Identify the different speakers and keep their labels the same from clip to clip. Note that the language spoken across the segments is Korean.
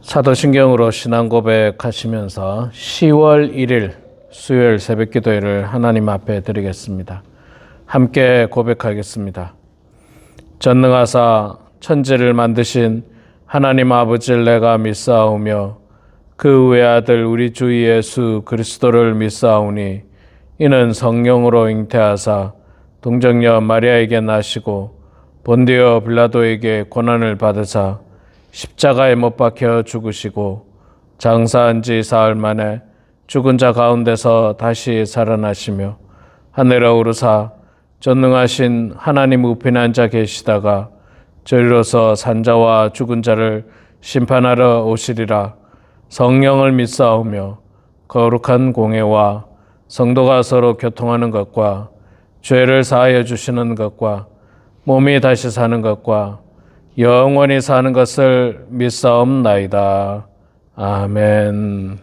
Speaker 1: 사도신경으로 신앙 고백하시면서 10월 1일 수요일 새벽 기도회를 하나님 앞에 드리겠습니다. 함께 고백하겠습니다. 전능하사 천지를 만드신 하나님 아버지를 내가 믿사오며 그 외아들 우리 주 예수 그리스도를 믿사오니 이는 성령으로 잉태하사 동정녀 마리아에게 나시고 본디오 빌라도에게 고난을 받으사 십자가에 못 박혀 죽으시고 장사한 지 사흘 만에 죽은 자 가운데서 다시 살아나시며 하늘에 오르사 전능하신 하나님 우편에 앉아 계시다가 저리로서 산자와 죽은 자를 심판하러 오시리라. 성령을 믿사오며 거룩한 공회와 성도가 서로 교통하는 것과 죄를 사하여 주시는 것과 몸이 다시 사는 것과 영원히 사는 것을 믿사옵나이다. 아멘.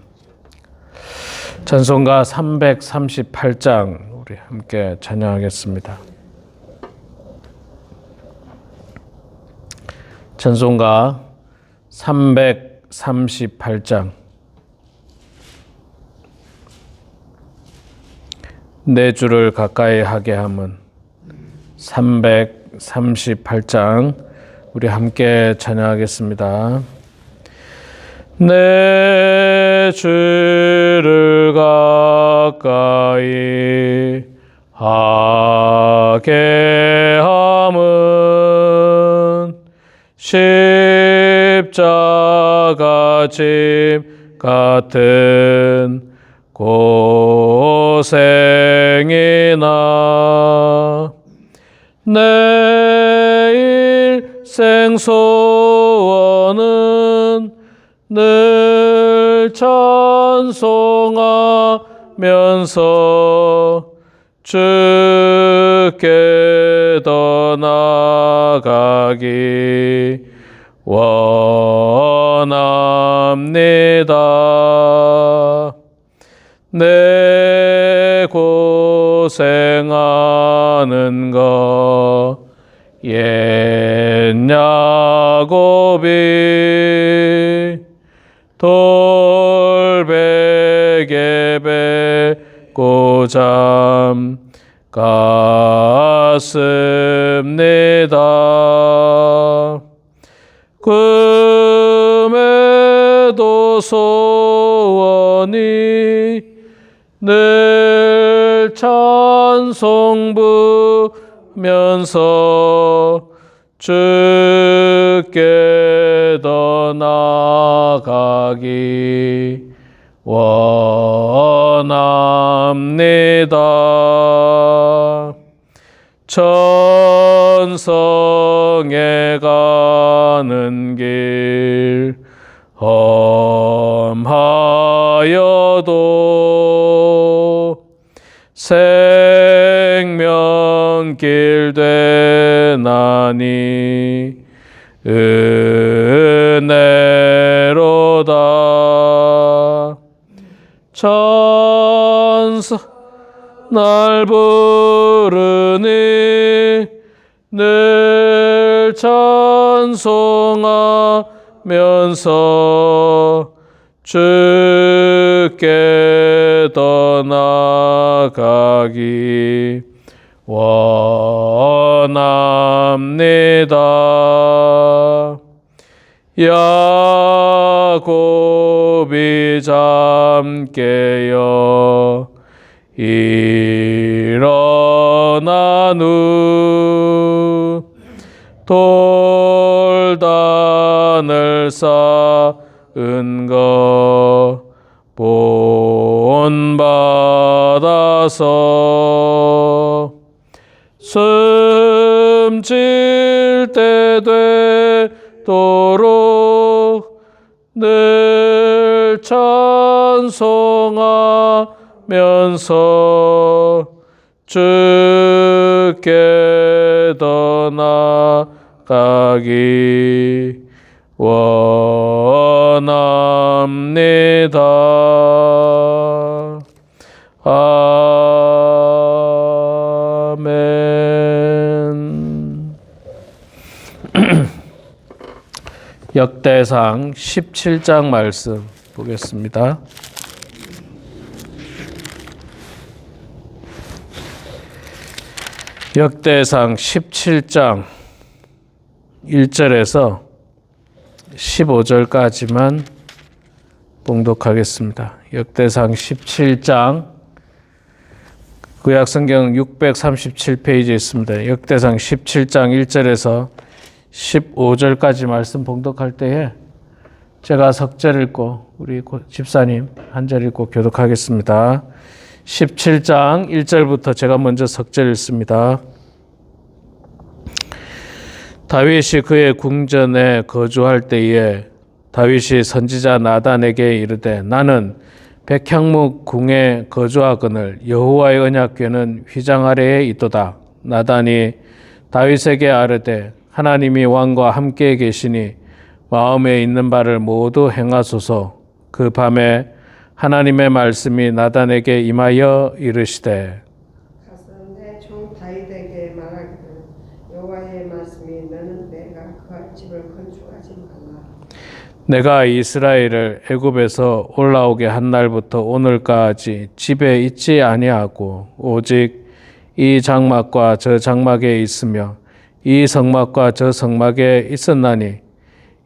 Speaker 1: 찬송가 338장 우리 함께 찬양하겠습니다. 찬송가 338장. 내 주를 가까이 하게 함은 338장 우리 함께 찬양하겠습니다. 내 주를 가까이 하게 함은 십자가 짐 같은 고생이나 내 일생 소원은 늘 찬송하면서 주께 더 나아가기 원합니다. 내 고생하는 것 옛 야곱이 돌베개 뱉고 잠갔습니다. 꿈에도 소원이 늘 찬송 부면서 주께 더 나아가기 원합니다. 천성에 가는 길 험하여도 생명길 되나니 은혜로다. 천사 날 부르니 늘 찬송하면서 주께 더 나아가기 원합니다. 야곱이 잠 깨어 일어난 후 돌단을 쌓은 것 본받아서 숨질 때 되도록 늘 찬송하면서 주께 더 나아가기 원합니다. 아멘. 역대 역대상 17장 말씀 보겠습니다. 역대상 17장 1절에서 15절까지만 봉독하겠습니다. 역대상 17장 구약성경 637페이지에 있습니다. 역대상 17장 1절에서 15절까지 말씀 봉독할 때에 제가 석절 읽고 우리 집사님 한 절 읽고 교독하겠습니다. 17장 1절부터 제가 먼저 석절 읽습니다. 다윗이 그의 궁전에 거주할 때에 다윗이 선지자 나단에게 이르되 나는 백향목 궁에 거주하거늘 여호와의 언약궤는 휘장 아래에 있도다. 나단이 다윗에게 아뢰되 하나님이 왕과 함께 계시니 마음에 있는 바를 모두 행하소서. 그 밤에 하나님의 말씀이 나단에게 임하여 이르시되
Speaker 2: 가서 내 종 다윗에게 말하기를 여호와의 말씀이 너는 내가 그 집을 건축하지 말라.
Speaker 1: 내가 이스라엘을 애굽에서 올라오게 한 날부터 오늘까지 집에 있지 아니하고 오직 이 장막과 저 장막에 있으며 이 성막과 저 성막에 있었나니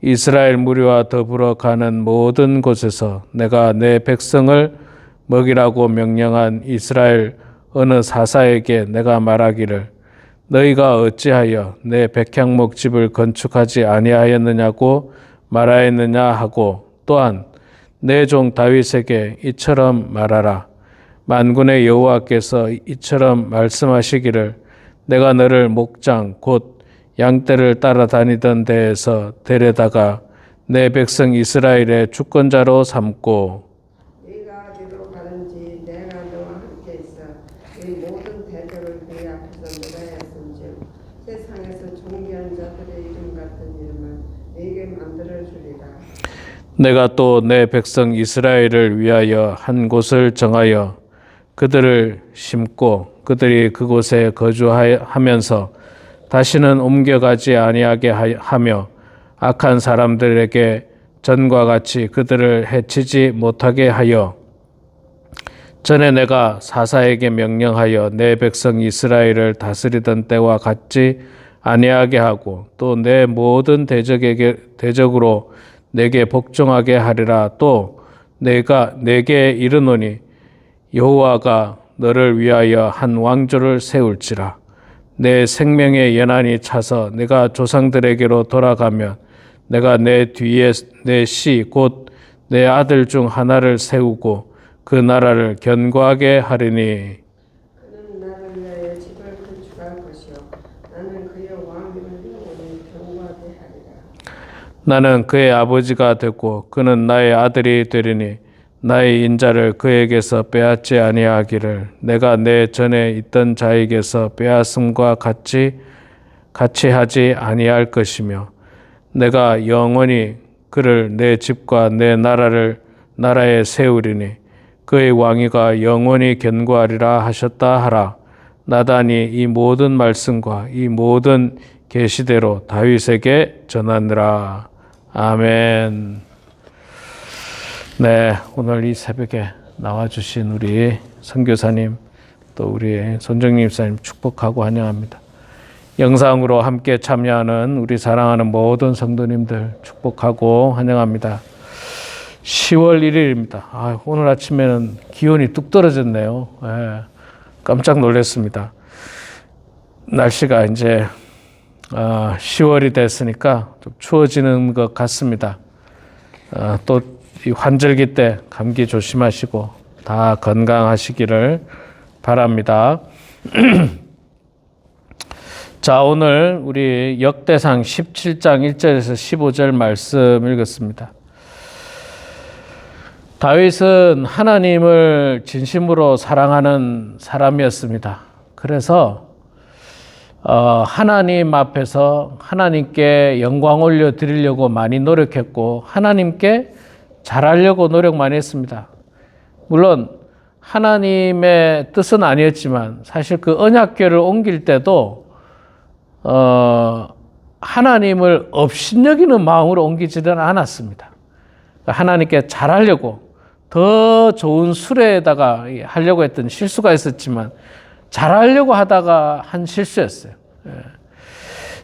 Speaker 1: 이스라엘 무리와 더불어 가는 모든 곳에서 내가 내 백성을 먹이라고 명령한 이스라엘 어느 사사에게 내가 말하기를 너희가 어찌하여 내 백향목 집을 건축하지 아니하였느냐고 말하였느냐 하고 또한 내 종 다윗에게 이처럼 말하라. 만군의 여호와께서 이처럼 말씀하시기를 내가 너를 목장 곧 양떼를 따라다니던 데에서 데려다가 내 백성 이스라엘의 주권자로 삼고
Speaker 2: 네가 어디로 가든지 내가 너와 함께 있어 이 모든 대적을 네 앞에서 멸하였은즉 세상에서 존귀한 자들의 이름 같은 이름을 네게 만들어 주리라.
Speaker 1: 내가 또 내 백성 이스라엘을 위하여 한 곳을 정하여 그들을 심고 그들이 그곳에 거주하면서 다시는 옮겨가지 아니하게 하며 악한 사람들에게 전과 같이 그들을 해치지 못하게 하여 전에 내가 사사에게 명령하여 내 백성 이스라엘을 다스리던 때와 같지 아니하게 하고 또 내 모든 대적으로 내게 복종하게 하리라. 또 내가 내게 이르노니 여호와가 너를 위하여 한 왕조를 세울지라. 내 생명의 연한이 차서 내가 조상들에게로 돌아가면 내가 내 뒤에 내 씨 곧 내 아들 중 하나를 세우고 그 나라를 견고하게 하리니
Speaker 2: 그는 나를 위하여 집을 건축할 것이요 나는 그의 왕위를 영원히 견고하게 하리라.
Speaker 1: 나는 그의 아버지가 되고 그는 나의 아들이 되리니 나의 인자를 그에게서 빼앗지 아니하기를 내가 내 전에 있던 자에게서 빼앗음과 같이 하지 아니할 것이며 내가 영원히 그를 내 집과 내 나라에 세우리니 그의 왕위가 영원히 견고하리라 하셨다 하라. 나단이 이 모든 말씀과 이 모든 계시대로 다윗에게 전하느라. 아멘. 네, 오늘 이 새벽에 나와주신 우리 선교사님 또 우리 손정림 집사님 축복하고 환영합니다. 영상으로 함께 참여하는 우리 사랑하는 모든 성도님들 축복하고 환영합니다. 10월 1일입니다. 오늘 아침에는 기온이 뚝 떨어졌네요. 깜짝 놀랐습니다. 날씨가 이제 10월이 됐으니까 좀 추워지는 것 같습니다. 또 이 환절기 때 감기 조심하시고 다 건강하시기를 바랍니다. 자, 오늘 우리 역대상 17장 1절에서 15절 말씀 읽었습니다. 다윗은 하나님을 진심으로 사랑하는 사람이었습니다. 그래서 하나님 앞에서 하나님께 영광 올려드리려고 많이 노력했고 하나님께 잘하려고 노력 많이 했습니다. 물론 하나님의 뜻은 아니었지만 사실 그 언약궤를 옮길 때도 하나님을 업신여기는 마음으로 옮기지는 않았습니다. 하나님께 잘하려고 더 좋은 수레에다가 하려고 했던 실수가 있었지만 잘하려고 하다가 한 실수였어요.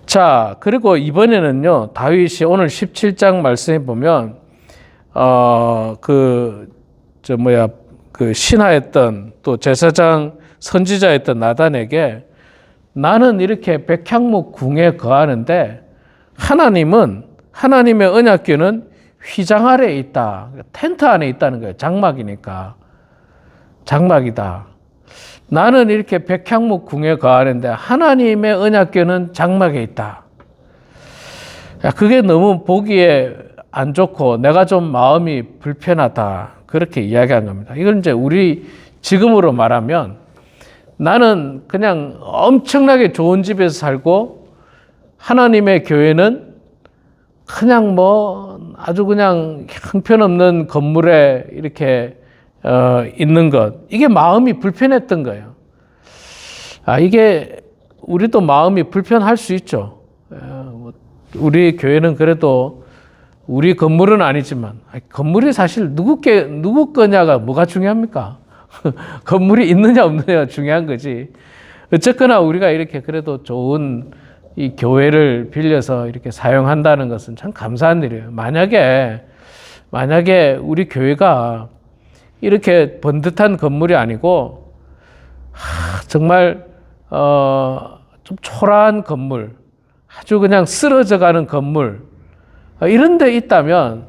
Speaker 1: 자, 그리고 이번에는요, 다윗이 오늘 17장 말씀에 보면, 신하였던 또 제사장 선지자였던 나단에게 나는 이렇게 백향목 궁에 거하는데 하나님은, 하나님의 언약궤는 휘장 아래에 있다. 텐트 안에 있다는 거예요. 장막이니까. 장막이다. 나는 이렇게 백향목 궁에 거하는데 하나님의 언약궤는 장막에 있다. 그게 너무 보기에 안 좋고 내가 좀 마음이 불편하다. 그렇게 이야기한 겁니다. 이건 이제 우리 지금으로 말하면 나는 그냥 엄청나게 좋은 집에서 살고 하나님의 교회는 그냥 뭐 아주 그냥 형편없는 건물에 이렇게 있는 것. 이게 마음이 불편했던 거예요. 이게 우리도 마음이 불편할 수 있죠. 우리 교회는 그래도 우리 건물은 아니지만 건물이 사실 누구 거냐가 뭐가 중요합니까? 건물이 있느냐 없느냐가 중요한 거지. 어쨌거나 우리가 이렇게 그래도 좋은 이 교회를 빌려서 이렇게 사용한다는 것은 참 감사한 일이에요. 만약에 우리 교회가 이렇게 번듯한 건물이 아니고 정말 좀 초라한 건물, 아주 그냥 쓰러져가는 건물 이런 데 있다면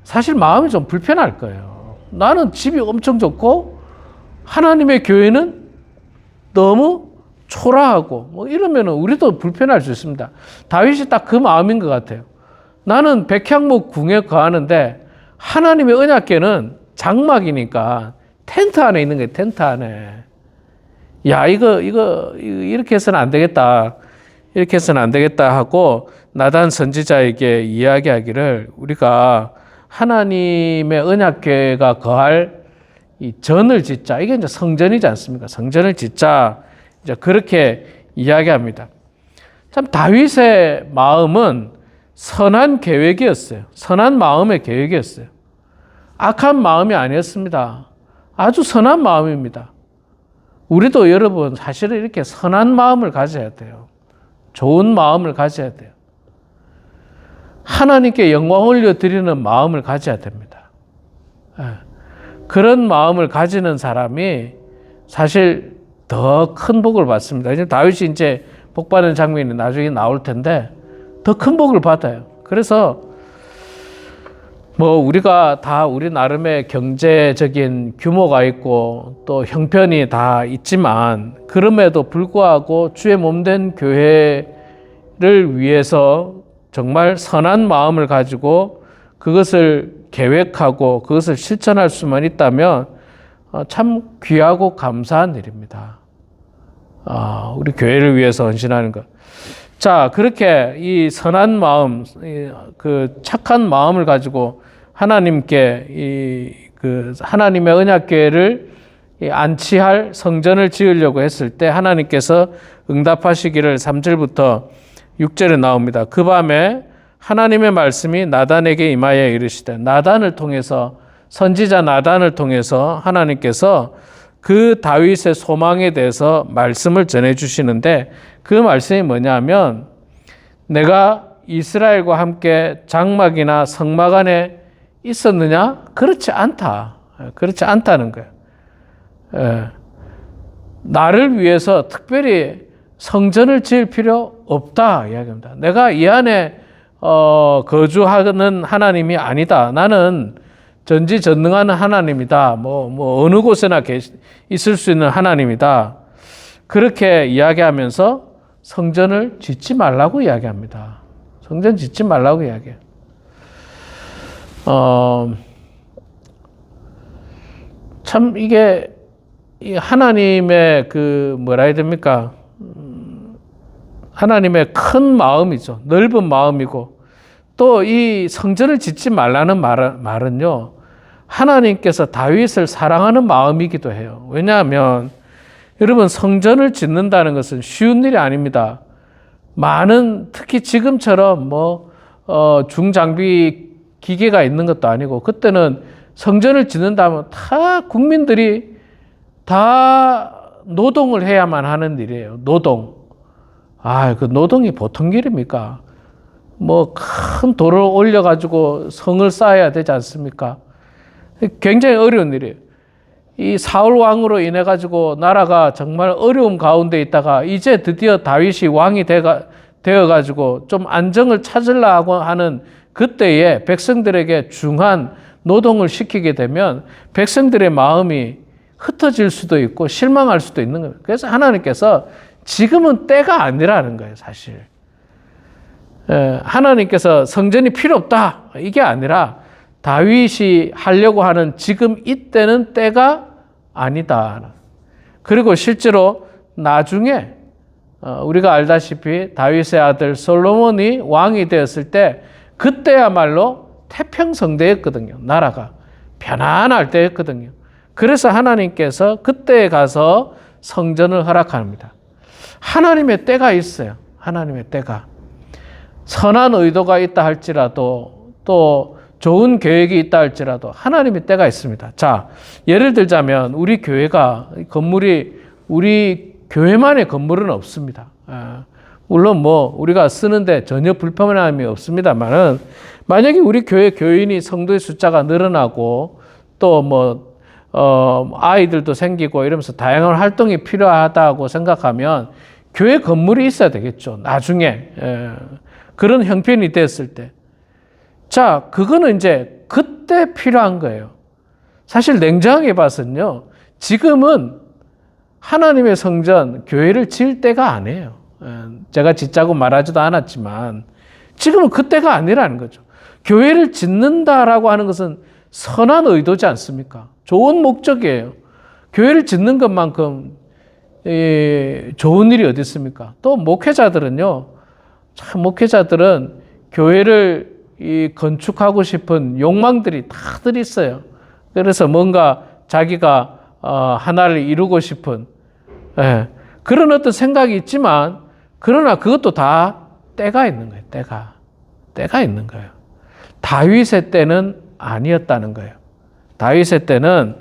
Speaker 1: 사실 마음이 좀 불편할 거예요. 나는 집이 엄청 좋고 하나님의 교회는 너무 초라하고 뭐 이러면 우리도 불편할 수 있습니다. 다윗이 딱 그 마음인 것 같아요. 나는 백향목 궁에 거하는데 하나님의 언약궤는 장막이니까 텐트 안에 있는 거예요. 텐트 안에. 야, 이거 이렇게 해서는 안 되겠다. 이렇게 해서는 안 되겠다 하고 나단 선지자에게 이야기하기를 우리가 하나님의 언약궤가 거할 이 전을 짓자. 이게 이제 성전이지 않습니까? 성전을 짓자. 이제 그렇게 이야기합니다. 참 다윗의 마음은 선한 계획이었어요. 선한 마음의 계획이었어요. 악한 마음이 아니었습니다. 아주 선한 마음입니다. 우리도 여러분 사실은 이렇게 선한 마음을 가져야 돼요. 좋은 마음을 가져야 돼요. 하나님께 영광 올려드리는 마음을 가져야 됩니다. 그런 마음을 가지는 사람이 사실 더 큰 복을 받습니다. 다윗이 이제 복 받는 장면이 나중에 나올 텐데 더 큰 복을 받아요. 그래서 뭐 우리가 다 우리 나름의 경제적인 규모가 있고 또 형편이 다 있지만 그럼에도 불구하고 주의 몸된 교회를 위해서 정말 선한 마음을 가지고 그것을 계획하고 그것을 실천할 수만 있다면 참 귀하고 감사한 일입니다. 우리 교회를 위해서 헌신하는 것. 자, 그렇게 이 선한 마음, 그 착한 마음을 가지고 하나님께 하나님의 언약궤를 안치할 성전을 지으려고 했을 때 하나님께서 응답하시기를 3절부터 6절에 나옵니다. 그 밤에 하나님의 말씀이 나단에게 임하여 이르시되, 나단을 통해서, 선지자 나단을 통해서 하나님께서 그 다윗의 소망에 대해서 말씀을 전해 주시는데 그 말씀이 뭐냐면 내가 이스라엘과 함께 장막이나 성막 안에 있었느냐? 그렇지 않다. 그렇지 않다는 거예요. 나를 위해서 특별히 성전을 지을 필요 없다 이야기합니다. 내가 이 안에 거주하는 하나님이 아니다. 나는 전지전능한 하나님이다. 뭐 어느 곳에나 있을 수 있는 하나님이다. 그렇게 이야기하면서 성전을 짓지 말라고 이야기합니다. 성전 짓지 말라고 이야기해요. 참 이게 하나님의 뭐라 해야 됩니까? 하나님의 큰 마음이죠. 넓은 마음이고 또 이 성전을 짓지 말라는 말은요. 하나님께서 다윗을 사랑하는 마음이기도 해요. 왜냐하면 여러분 성전을 짓는다는 것은 쉬운 일이 아닙니다. 많은, 특히 지금처럼 중장비 기계가 있는 것도 아니고, 그때는 성전을 짓는다면 다 국민들이 다 노동을 해야만 하는 일이에요. 노동. 그 노동이 보통 일입니까? 큰 돌을 올려가지고 성을 쌓아야 되지 않습니까? 굉장히 어려운 일이에요. 이 사울 왕으로 인해 가지고 나라가 정말 어려움 가운데 있다가 이제 드디어 다윗이 왕이 되어 가지고 좀 안정을 찾으려고 하는 그때에 백성들에게 중한 노동을 시키게 되면 백성들의 마음이 흩어질 수도 있고 실망할 수도 있는 거예요. 그래서 하나님께서 지금은 때가 아니라는 거예요, 사실. 하나님께서 성전이 필요 없다, 이게 아니라 다윗이 하려고 하는 지금 이때는 때가 아니다. 그리고 실제로 나중에 우리가 알다시피 다윗의 아들 솔로몬이 왕이 되었을 때 그때야말로 태평성대였거든요. 나라가 편안할 때였거든요. 그래서 하나님께서 그때에 가서 성전을 허락합니다. 하나님의 때가 있어요. 하나님의 때가. 선한 의도가 있다 할지라도, 또 좋은 계획이 있다 할지라도 하나님의 때가 있습니다. 자, 예를 들자면 우리 교회가 건물이, 우리 교회만의 건물은 없습니다. 물론 우리가 쓰는데 전혀 불편함이 없습니다만은, 만약에 우리 교회 교인이 성도의 숫자가 늘어나고 또 아이들도 생기고 이러면서 다양한 활동이 필요하다고 생각하면 교회 건물이 있어야 되겠죠. 나중에 그런 형편이 됐을 때. 자, 그거는 이제 그때 필요한 거예요. 사실 냉정하게 봐서는요, 지금은 하나님의 성전, 교회를 지을 때가 아니에요. 제가 짓자고 말하지도 않았지만 지금은 그때가 아니라는 거죠. 교회를 짓는다라고 하는 것은 선한 의도지 않습니까? 좋은 목적이에요. 교회를 짓는 것만큼 좋은 일이 어디 있습니까? 또 목회자들은요, 참 목회자들은 교회를 건축하고 싶은 욕망들이 다들 있어요. 그래서 뭔가 자기가 하나를 이루고 싶은 그런 어떤 생각이 있지만, 그러나 그것도 다 때가 있는 거예요. 때가 있는 거예요. 다윗의 때는 아니었다는 거예요. 다윗의 때는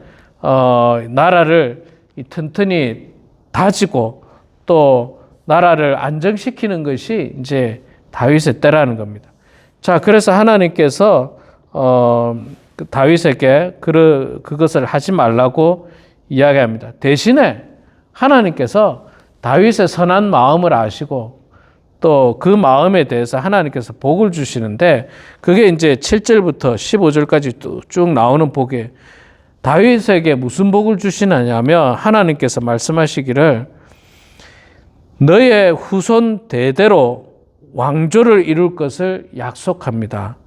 Speaker 1: 나라를 튼튼히 다지고 또 나라를 안정시키는 것이 이제 다윗의 때라는 겁니다. 자, 그래서 하나님께서 다윗에게 그것을 하지 말라고 이야기합니다. 대신에 하나님께서 다윗의 선한 마음을 아시고 또 그 마음에 대해서 하나님께서 복을 주시는데, 그게 이제 7절부터 15절까지 쭉 나오는 복이에요. 다윗에게 무슨 복을 주시느냐면, 하나님께서 말씀하시기를 너의 후손 대대로 왕조를 이룰 것을 약속합니다.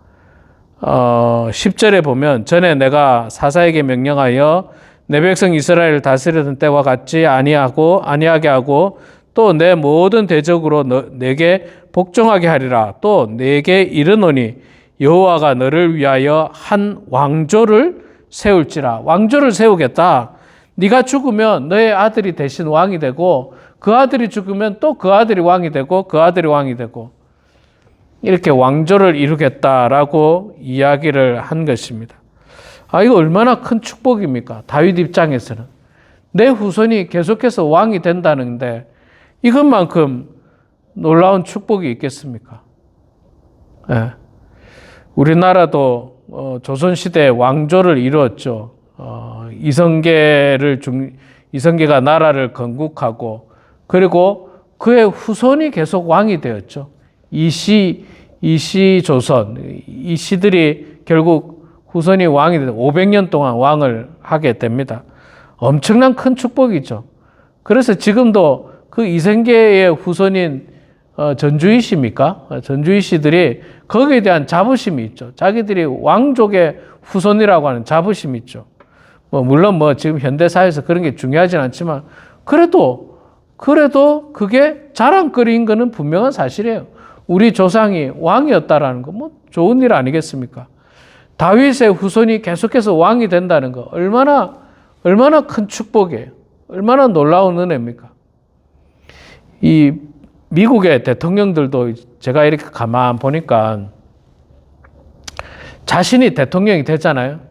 Speaker 1: 10절에 보면, 전에 내가 사사에게 명령하여 내 백성 이스라엘을 다스리던 때와 같이 아니하게 하고 또 내 모든 대적으로 내게 복종하게 하리라. 또 내게 이르노니 여호와가 너를 위하여 한 왕조를 세울지라. 왕조를 세우겠다. 네가 죽으면 너의 아들이 대신 왕이 되고, 그 아들이 죽으면 또 그 아들이 왕이 되고, 그 아들이 왕이 되고, 이렇게 왕조를 이루겠다라고 이야기를 한 것입니다. 이거 얼마나 큰 축복입니까? 다윗 입장에서는. 내 후손이 계속해서 왕이 된다는데 이것만큼 놀라운 축복이 있겠습니까? 우리나라도 조선시대에 왕조를 이루었죠. 이성계가 나라를 건국하고, 그리고 그의 후손이 계속 왕이 되었죠. 이시조선, 이시들이 결국 후손이 왕이 되고 500년 동안 왕을 하게 됩니다. 엄청난 큰 축복이죠. 그래서 지금도 그 이성계의 후손인 전주이시입니까? 전주이시들이 거기에 대한 자부심이 있죠. 자기들이 왕족의 후손이라고 하는 자부심이 있죠. 물론 지금 현대사회에서 그런 게 중요하진 않지만, 그래도 그게 자랑거리인 것은 분명한 사실이에요. 우리 조상이 왕이었다라는 거 좋은 일 아니겠습니까? 다윗의 후손이 계속해서 왕이 된다는 거 얼마나 큰 축복이에요. 얼마나 놀라운 은혜입니까? 이 미국의 대통령들도 제가 이렇게 가만 보니까 자신이 대통령이 됐잖아요.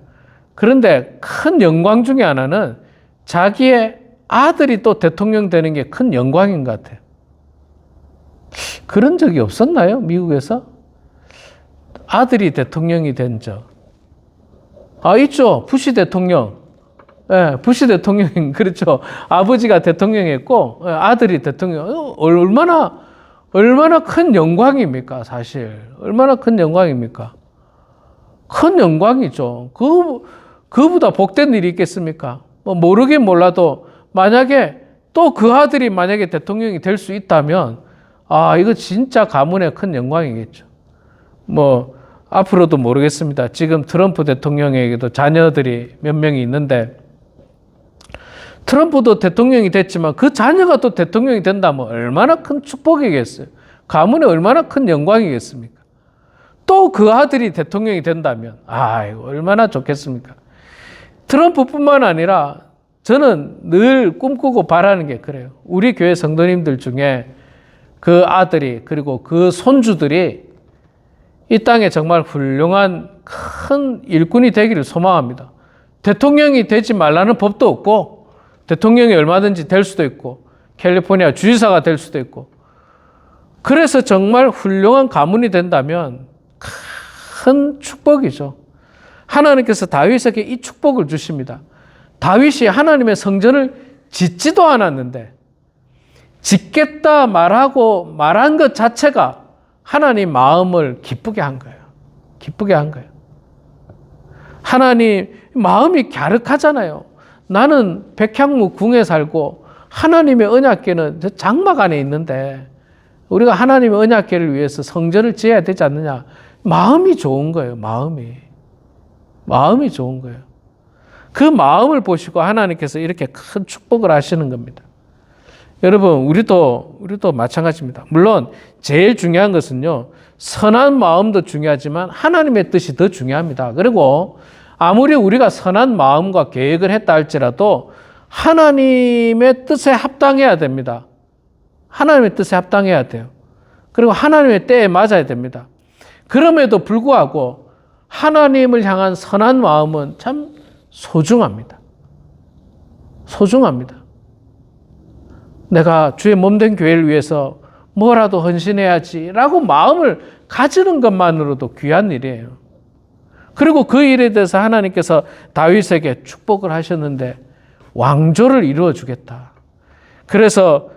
Speaker 1: 그런데 큰 영광 중에 하나는 자기의 아들이 또 대통령 되는 게 큰 영광인 것 같아요. 그런 적이 없었나요? 미국에서? 아들이 대통령이 된 적. 있죠. 부시 대통령. 예, 부시 대통령, 그렇죠. 아버지가 대통령이었고, 아들이 대통령. 얼마나 큰 영광입니까, 사실. 얼마나 큰 영광입니까? 큰 영광이죠. 그보다 복된 일이 있겠습니까? 뭐 모르긴 몰라도 만약에 또 그 아들이 만약에 대통령이 될 수 있다면 이거 진짜 가문의 큰 영광이겠죠. 뭐 앞으로도 모르겠습니다. 지금 트럼프 대통령에게도 자녀들이 몇 명이 있는데 트럼프도 대통령이 됐지만 그 자녀가 또 대통령이 된다면 얼마나 큰 축복이겠어요. 가문의 얼마나 큰 영광이겠습니까? 또 그 아들이 대통령이 된다면 이거 얼마나 좋겠습니까? 트럼프뿐만 아니라 저는 늘 꿈꾸고 바라는 게 그래요. 우리 교회 성도님들 중에 그 아들이 그리고 그 손주들이 이 땅에 정말 훌륭한 큰 일꾼이 되기를 소망합니다. 대통령이 되지 말라는 법도 없고 대통령이 얼마든지 될 수도 있고 캘리포니아 주지사가 될 수도 있고 그래서 정말 훌륭한 가문이 된다면 큰 축복이죠. 하나님께서 다윗에게 이 축복을 주십니다. 다윗이 하나님의 성전을 짓지도 않았는데 짓겠다 말한 것 자체가 하나님 마음을 기쁘게 한 거예요. 기쁘게 한 거예요. 하나님 마음이 갸륵하잖아요. 나는 백향무 궁에 살고 하나님의 언약궤는 저 장막 안에 있는데 우리가 하나님의 언약궤를 위해서 성전을 지어야 되지 않느냐. 마음이 좋은 거예요. 마음이 좋은 거예요. 그 마음을 보시고 하나님께서 이렇게 큰 축복을 하시는 겁니다. 여러분, 우리도 마찬가지입니다. 물론 제일 중요한 것은요, 선한 마음도 중요하지만 하나님의 뜻이 더 중요합니다. 그리고 아무리 우리가 선한 마음과 계획을 했다 할지라도 하나님의 뜻에 합당해야 됩니다. 하나님의 뜻에 합당해야 돼요. 그리고 하나님의 때에 맞아야 됩니다. 그럼에도 불구하고 하나님을 향한 선한 마음은 참 소중합니다. 소중합니다. 내가 주의 몸된 교회를 위해서 뭐라도 헌신해야지라고 마음을 가지는 것만으로도 귀한 일이에요. 그리고 그 일에 대해서 하나님께서 다윗에게 축복을 하셨는데 왕조를 이루어 주겠다. 그래서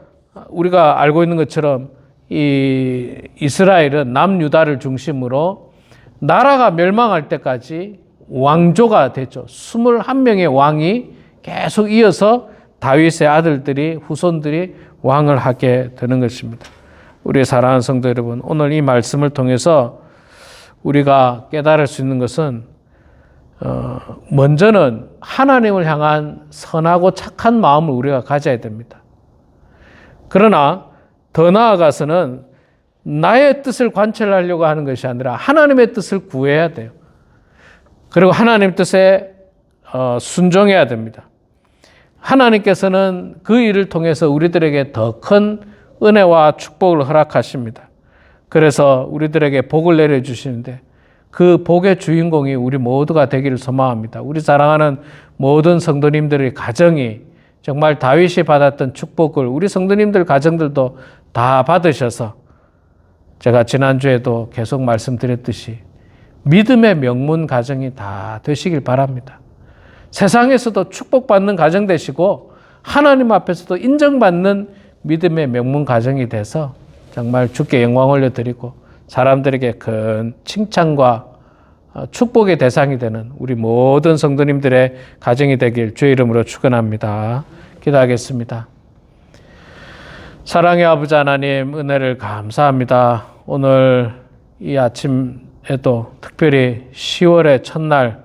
Speaker 1: 우리가 알고 있는 것처럼 이 이스라엘은 남유다를 중심으로 나라가 멸망할 때까지 왕조가 됐죠. 21명의 왕이 계속 이어서 다윗의 아들들이 후손들이 왕을 하게 되는 것입니다. 우리 사랑하는 성도 여러분, 오늘 이 말씀을 통해서 우리가 깨달을 수 있는 것은 먼저는 하나님을 향한 선하고 착한 마음을 우리가 가져야 됩니다. 그러나 더 나아가서는 나의 뜻을 관철하려고 하는 것이 아니라 하나님의 뜻을 구해야 돼요. 그리고 하나님 뜻에 순종해야 됩니다. 하나님께서는 그 일을 통해서 우리들에게 더 큰 은혜와 축복을 허락하십니다. 그래서 우리들에게 복을 내려주시는데 그 복의 주인공이 우리 모두가 되기를 소망합니다. 우리 사랑하는 모든 성도님들의 가정이 정말 다윗이 받았던 축복을 우리 성도님들 가정들도 다 받으셔서 제가 지난주에도 계속 말씀드렸듯이 믿음의 명문 가정이 다 되시길 바랍니다. 세상에서도 축복받는 가정 되시고 하나님 앞에서도 인정받는 믿음의 명문 가정이 돼서 정말 주께 영광 올려드리고 사람들에게 큰 칭찬과 축복의 대상이 되는 우리 모든 성도님들의 가정이 되길 주의 이름으로 축원합니다. 기도하겠습니다. 사랑의 아버지 하나님, 은혜를 감사합니다. 오늘 이 아침에도 특별히 10월의 첫날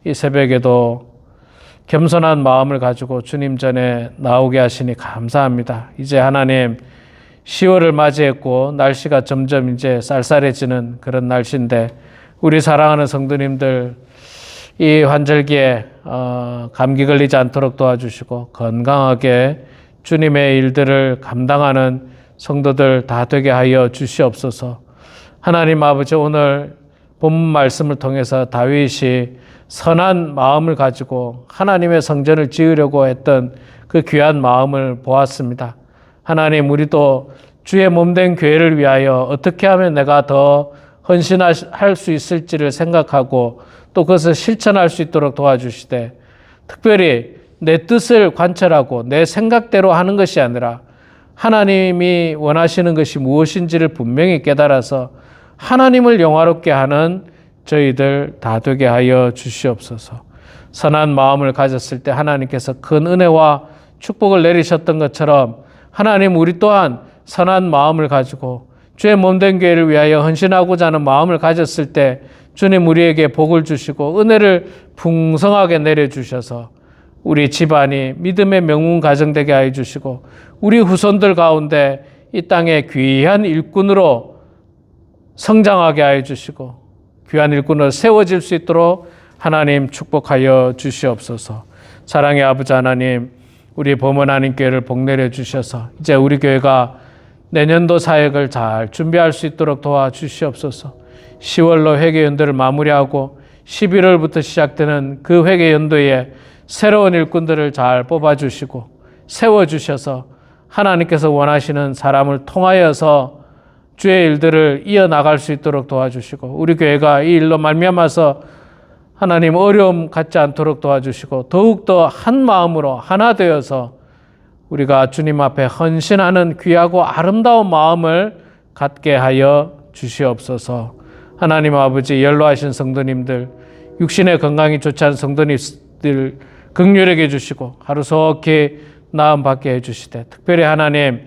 Speaker 1: 이 새벽에도 겸손한 마음을 가지고 주님 전에 나오게 하시니 감사합니다. 이제 하나님 10월을 맞이했고 날씨가 점점 이제 쌀쌀해지는 그런 날씨인데 우리 사랑하는 성도님들 이 환절기에 감기 걸리지 않도록 도와주시고 건강하게 주님의 일들을 감당하는 성도들 다 되게 하여 주시옵소서. 하나님 아버지, 오늘 본문 말씀을 통해서 다윗이 선한 마음을 가지고 하나님의 성전을 지으려고 했던 그 귀한 마음을 보았습니다. 하나님, 우리도 주의 몸된 교회를 위하여 어떻게 하면 내가 더 헌신할 수 있을지를 생각하고 또 그것을 실천할 수 있도록 도와주시되, 특별히 내 뜻을 관철하고 내 생각대로 하는 것이 아니라 하나님이 원하시는 것이 무엇인지를 분명히 깨달아서 하나님을 영화롭게 하는 저희들 다 되게 하여 주시옵소서. 선한 마음을 가졌을 때 하나님께서 큰 은혜와 축복을 내리셨던 것처럼 하나님, 우리 또한 선한 마음을 가지고 주의 몸된 교회를 위하여 헌신하고자 하는 마음을 가졌을 때 주님 우리에게 복을 주시고 은혜를 풍성하게 내려주셔서 우리 집안이 믿음의 명문 가정 되게 하여 주시고 우리 후손들 가운데 이 땅의 귀한 일꾼으로 성장하게 하여 주시고 귀한 일꾼으로 세워질 수 있도록 하나님 축복하여 주시옵소서. 사랑의 아버지 하나님, 우리 범원 한인교회를 복내려 주셔서 이제 우리 교회가 내년도 사역을 잘 준비할 수 있도록 도와주시옵소서. 10월로 회개연도를 마무리하고 11월부터 시작되는 그 회개연도에 새로운 일꾼들을 잘 뽑아주시고 세워주셔서 하나님께서 원하시는 사람을 통하여서 주의 일들을 이어나갈 수 있도록 도와주시고 우리 교회가 이 일로 말미암아서 하나님 어려움 갖지 않도록 도와주시고 더욱더 한 마음으로 하나 되어서 우리가 주님 앞에 헌신하는 귀하고 아름다운 마음을 갖게 하여 주시옵소서. 하나님 아버지, 연로하신 성도님들, 육신의 건강이 좋지 않은 성도님들 긍휼하게 해주시고 하루속히 나음 받게 해주시되, 특별히 하나님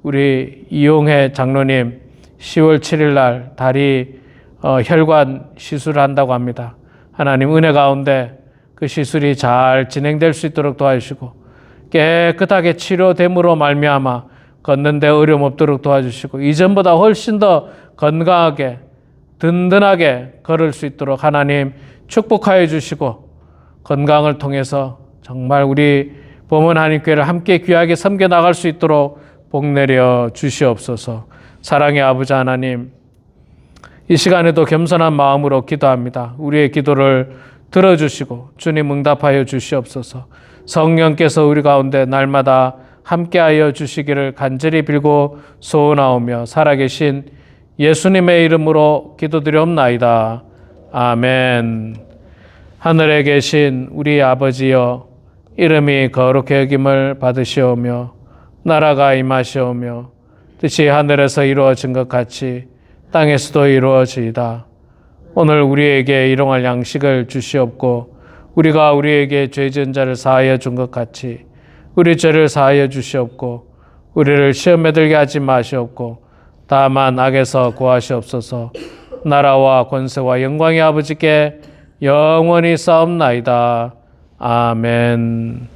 Speaker 1: 우리 이용혜 장로님 10월 7일 날 다리 혈관 시술을 한다고 합니다. 하나님 은혜 가운데 그 시술이 잘 진행될 수 있도록 도와주시고 깨끗하게 치료됨으로 말미암아 걷는 데 어려움 없도록 도와주시고 이전보다 훨씬 더 건강하게 든든하게 걸을 수 있도록 하나님 축복하여 주시고 건강을 통해서 정말 우리 범원 한인교회를 함께 귀하게 섬겨 나갈 수 있도록 복내려 주시옵소서. 사랑의 아버지 하나님, 이 시간에도 겸손한 마음으로 기도합니다. 우리의 기도를 들어주시고 주님 응답하여 주시옵소서. 성령께서 우리 가운데 날마다 함께하여 주시기를 간절히 빌고 소원하오며 살아계신 예수님의 이름으로 기도드리옵나이다. 아멘. 하늘에 계신 우리 아버지여, 이름이 거룩히 여김을 받으시오며 나라가 임하시오며 뜻이 하늘에서 이루어진 것 같이 땅에서도 이루어지이다. 오늘 우리에게 일용할 양식을 주시옵고 우리가 우리에게 죄 지은 자를 사하여 준 것 같이 우리 죄를 사하여 주시옵고 우리를 시험에 들게 하지 마시옵고 다만 악에서 구하시옵소서. 나라와 권세와 영광의 아버지께 영원히 싸움나이다. 아멘.